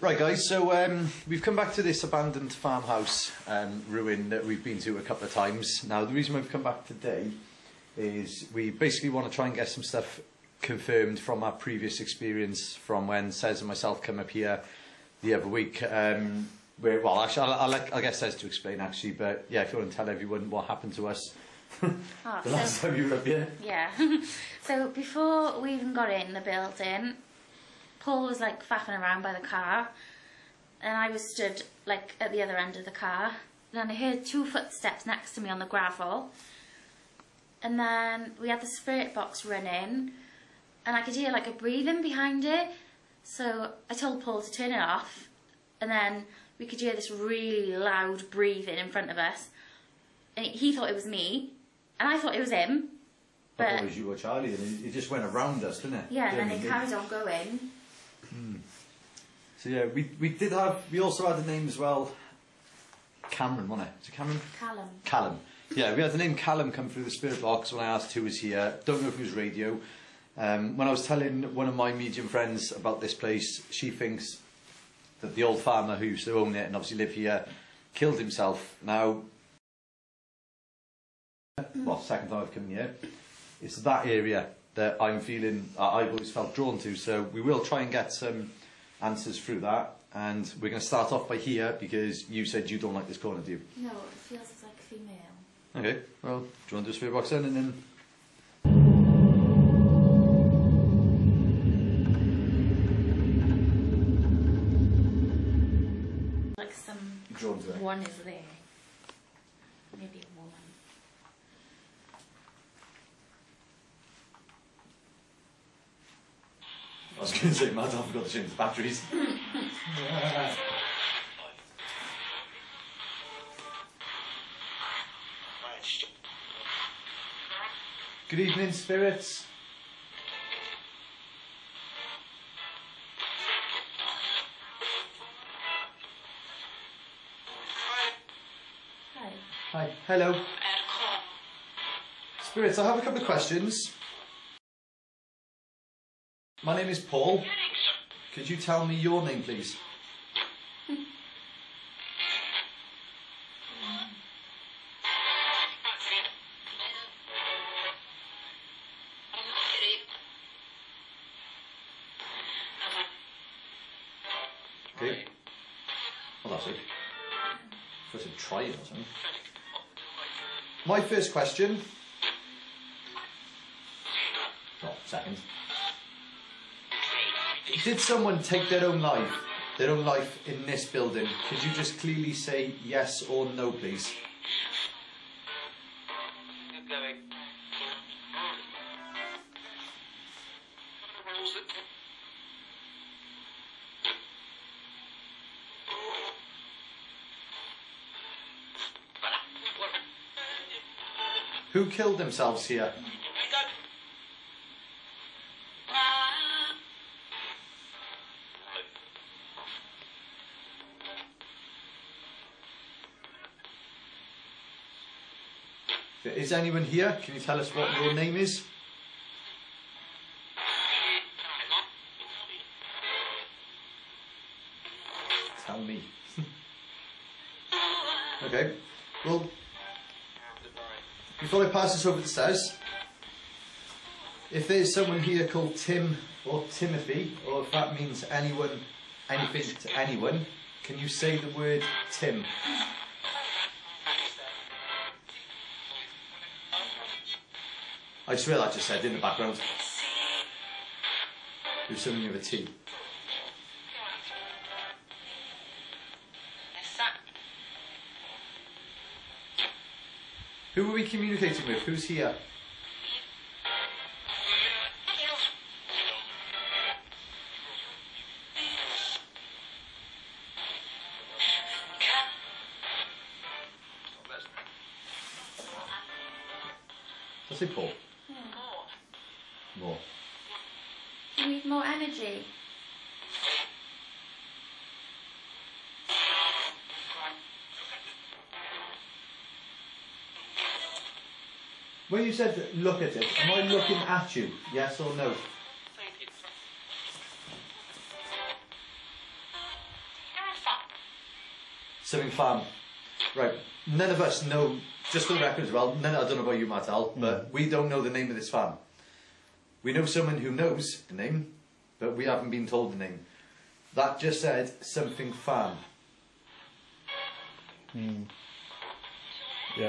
Right guys, so we've come back to this abandoned farmhouse ruin that we've been to a couple of times. Now the reason we've come back today is we basically want to try and get some stuff confirmed from our previous experience from when Sez and myself come up here the other week. Well, actually, I'll get Sez to explain actually, but yeah, if you want to tell everyone what happened to us the last time you were up here. Yeah, so before we even got in the building, Paul was like faffing around by the car and I was stood like at the other end of the car. Then I heard 2 footsteps next to me on the gravel, and then we had the spirit box running and I could hear like a breathing behind it, so I told Paul to turn it off, and then we could hear this really loud breathing in front of us, and he thought it was me and I thought it was him, but I thought it was you or Charlie, and it just went around us, didn't it? Yeah, and then it carried on going. So yeah, we also had the name as well, Cameron, wasn't it? Is it Cameron? Callum. Callum. Yeah, we had the name Callum come through the spirit box when I asked who was here. Don't know if it was radio. When I was telling one of my medium friends about this place, she thinks that the old farmer who used to own it and obviously live here killed himself. Now, well, second time I've come here, it's that area that I'm feeling, I've always felt drawn to, so we will try and get some answers through that, and we're going to start off by here because you said you don't like this corner, do you? No, it feels like female. Okay, well, do you want to do a spirit box then, and then... Like Drawn one is there. Maybe a woman. I was going to say, Matt, I forgot to change the batteries. Good evening, spirits. Hi. Hi. Hello. Spirits, I have a couple of questions. My name is Paul. Could you tell me your name, please? Okay. Well, that's it. First I'd try it or something. My first question. Oh, second. Did someone take their own life in this building? Could you just clearly say yes or no, please? Who killed themselves here? Is anyone here? Can you tell us what your name is? Tell me. Okay. Well, before I pass this over to Sez, if there's someone here called Tim or Timothy, or if that means anyone, anything to anyone, can you say the word Tim? I swear that just said in the background. There's someone with a T. Who are we communicating with? Who's here? That's it, Paul. More. You need more energy. When you said look at it, am I looking at you? Yes or no? Something farm. Right. None of us know, just for the record as well, I don't know about you, Martel, but we don't know the name of this farm. We know someone who knows the name, but we haven't been told the name. That just said something farm. Yeah,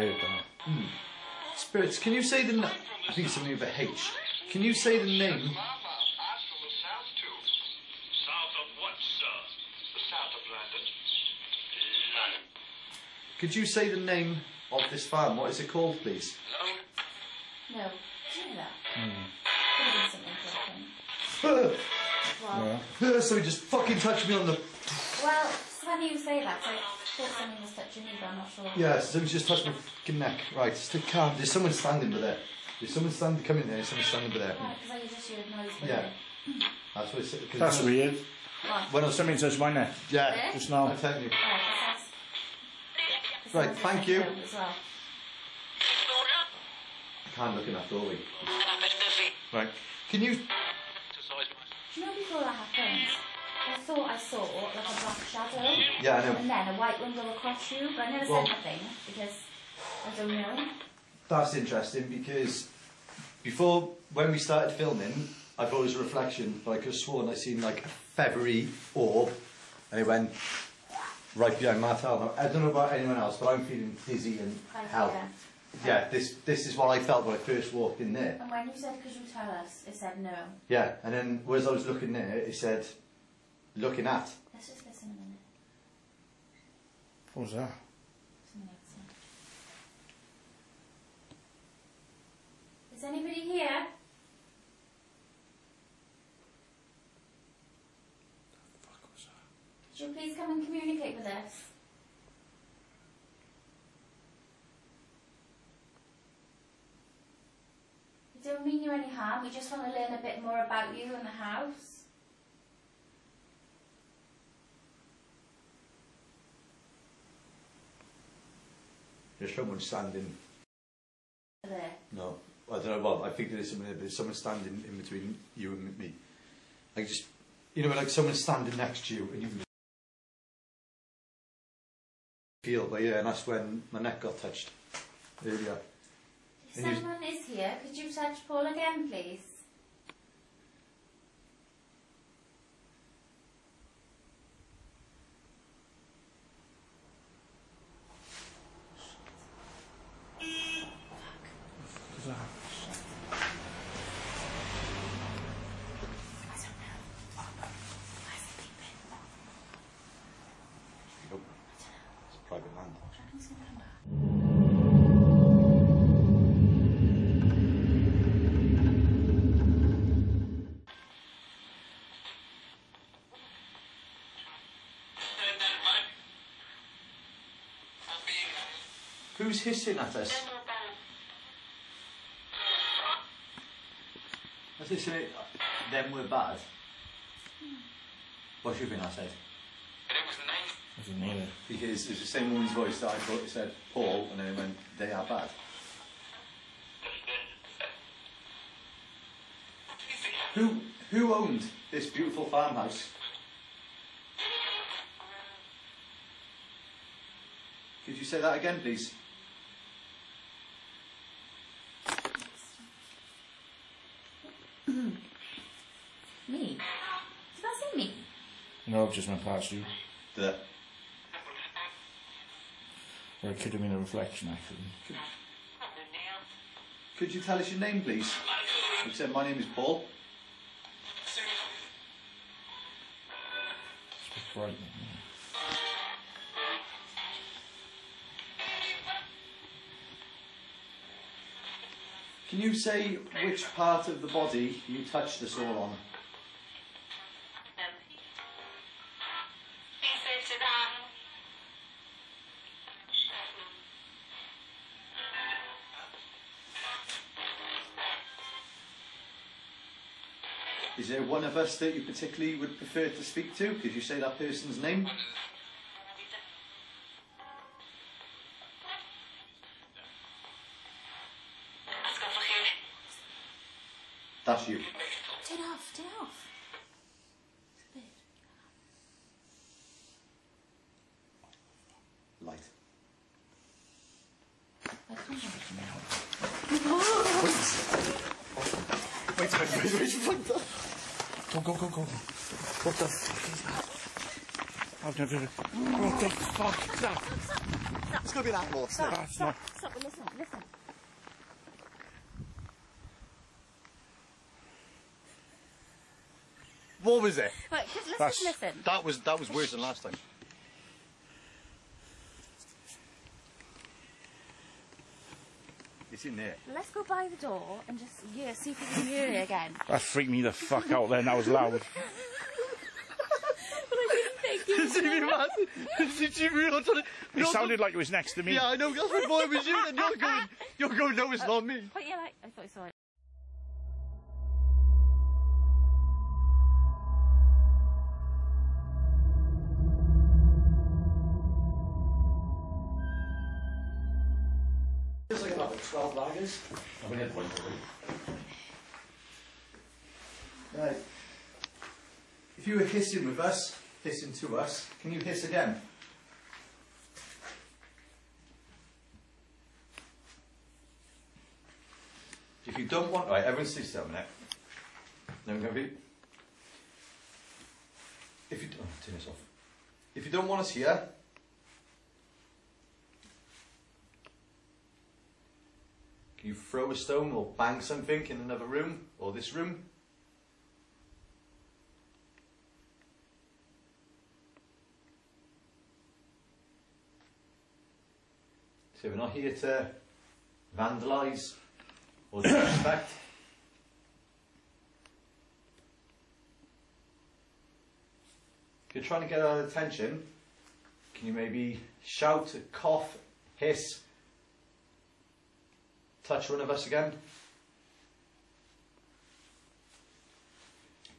you've done it. Spirits, can you say the I think it's something with a H. Can you say the name? South of what, sir? The south of London. London. Could you say the name of this farm? What is it called, please? No. Do you know that? Could have been something different. Well, So he just fucking touched me on the... well, it's funny you say that, 'cause I thought something was touching me, but I'm not sure. Yeah, so he just touched my fucking neck. Right, stay calm. There's someone standing over there. There's someone standing, come in there, someone standing over there. Right, because I just heard noise. Yeah. That's what it's... That's weird. What? When I was... Something touched my neck. Yeah, Just now. I'm telling you. Right, Right, thank you. As well. I can't look in that doorway. Right. Can you... Do you know before that happened, I thought I saw like a black shadow. Yeah, I know. And then a white one go across you, but I never Well- said nothing because I don't know. That's interesting because before, when we started filming, I thought it was a reflection, but I could have sworn I seen like a feathery orb and it went right behind Martel. Now, I don't know about anyone else, but I'm feeling dizzy and hell. Yeah, this is what I felt when I first walked in there. And when you said, could you tell us, it said no. Yeah, and then as I was looking there, it said, looking at. Let's just listen a minute. What was that? Something else. Is anybody here? What was that? Could you please come and communicate with us? We don't mean you any harm, we just want to learn a bit more about you and the house. There's someone standing. There. No, I don't know. Well, I think there's someone there, but there's someone standing in between you and me. Like just, you know, like someone standing next to you and you can feel, but yeah, and that's when my neck got touched earlier. If someone is here, could you touch Paul again, please? What was that? I don't know. Why is it beeping? Nope. It's private land. Do you reckon it's going to come back? Who's hissing at us? That's hissing it. Them we're bad. What do you think I said? I didn't hear it. Because it's the same woman's voice that I thought it said Paul, and then it went, they are bad. Who owned this beautiful farmhouse? Could you say that again, please? Me? Did that say me? No, I've just went past you. Did it? Or it could have been a reflection, actually. Could you tell us your name, please? You said my name is Paul. It's a bit frightening. Can you say which part of the body you touched us all on? Is there one of us that you particularly would prefer to speak to? Could you say that person's name? That's you. Turn it off, turn it off. It's a bit. Go. What the fuck is that? I've never... What the fuck is that? It's gonna be an animal. That's not... Stop, listen. What was it? Right, just listen. That was worse than last time. It's in there. Let's go by the door and just see if we can hear it again. That freaked me the fuck out then, that was loud. But I didn't think it was Did you realise what It sounded like it was next to me. Yeah, I know, that's what it was you, and you're going, no, it's not me. But yeah, I thought you saw it. Feels like about 12 lagers. I've only had one already. Right. If you were hissing with us, hissing to us, can you hiss again? If you don't want... Right, everyone stay still a minute. No one can be... If you... Oh, turn this off. If you don't want us here... Can you throw a stone or bang something in another room or this room? So we're not here to vandalise or disrespect. If you're trying to get our attention, can you maybe shout, cough, hiss, touch one of us again?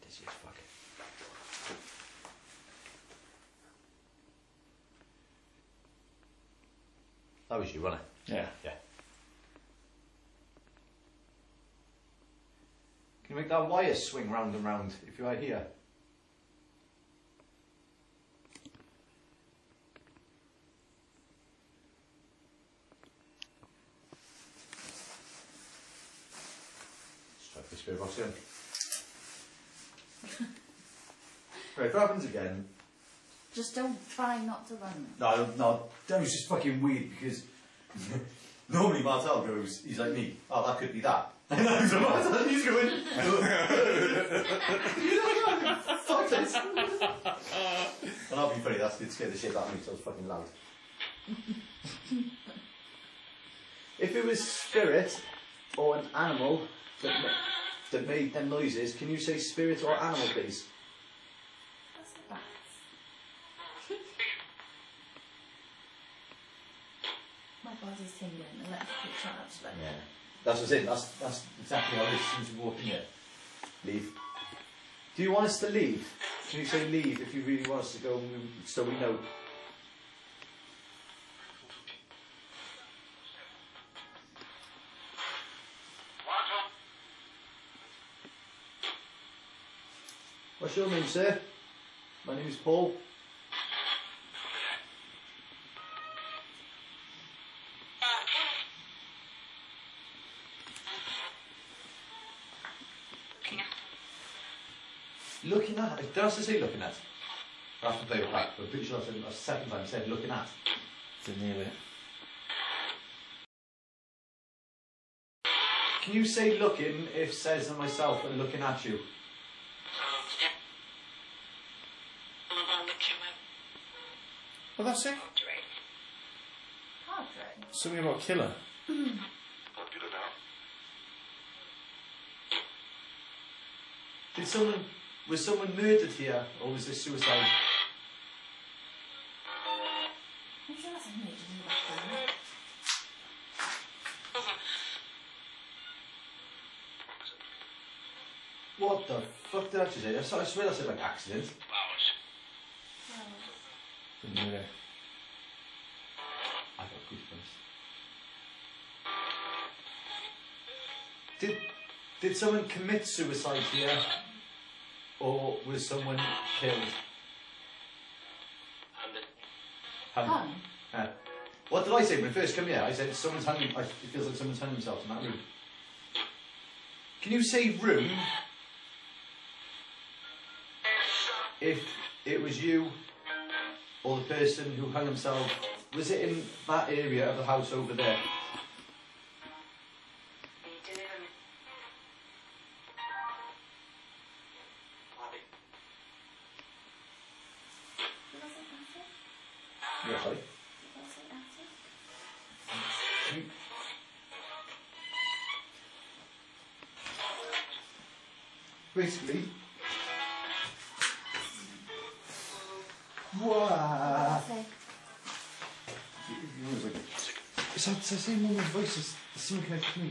Dizzy as fuck. That was you, wasn't it? Yeah. Yeah. Can you make that wire swing round and round if you're right here? The spirit box in. Right, if it happens again. Just don't try not to run. No, that was just fucking weird because normally Martel goes, he's like me, oh, that could be that. And so Martel, he's going, fuck this. And I'll be funny, that did scare the shit out of me, so I was fucking loud. If it was spirit or an animal that made them noises, can you say spirit or animal, please? That's the bats. My body's tingling, electrical charge. Like. Yeah. That's what's it, that's exactly how this seems to walk in here. Leave. Do you want us to leave? Can you say leave if you really want us to go so we know? What's your name, sir? My name is Paul. Looking at? Did I say looking at? I have to play it back, but I'm pretty sure I said it the second time I said looking at. Didn't hear it. Can you say looking if Says and myself are looking at you? Well, that's it. Portrait. Something about killer. Was someone murdered here, or was this suicide? I'm sure that's a murder in the background. What the fuck did I just say? I swear I said like accident. Didn't hear it. I got goosebumps. Did someone commit suicide here, or was someone killed? Hung. What did I say when I first came here? I said someone's hung. It feels like someone's hung themselves in that room. Can you say room if it was you or the person who hung himself? Was it in that area of the house over there? Yeah, sorry. Basically, wow. It's the same woman's voice as someone connected to me.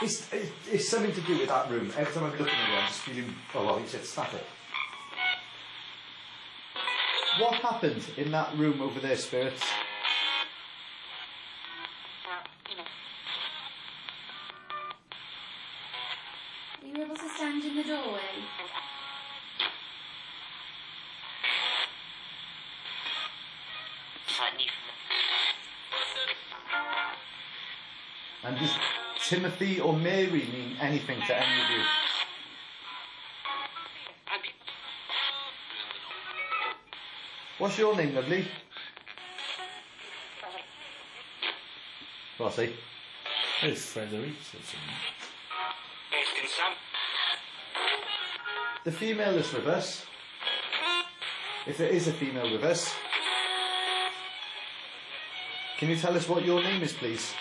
It's something to do with that room. Every time I'm looking at it, I'm just feeling, oh well, you said snap it. What happened in that room over there, spirits? Are you able to stand in the doorway? And does Timothy or Mary mean anything to any of you? What's your name, lovely? Rossi. It's Frederick. The female is with us. If there is a female with us, can you tell us what your name is, please?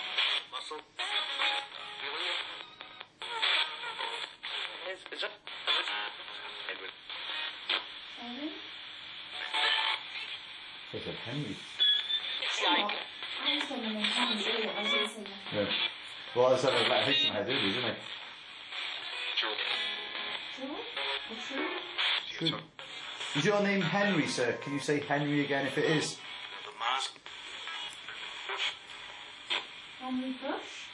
I said Henry. I was going to make Henry do it. I was going to say that. Yeah. Well, that's something like H in my head, isn't it? True? True. Is your name Henry, sir? Can you say Henry again if it is? Henry Bush?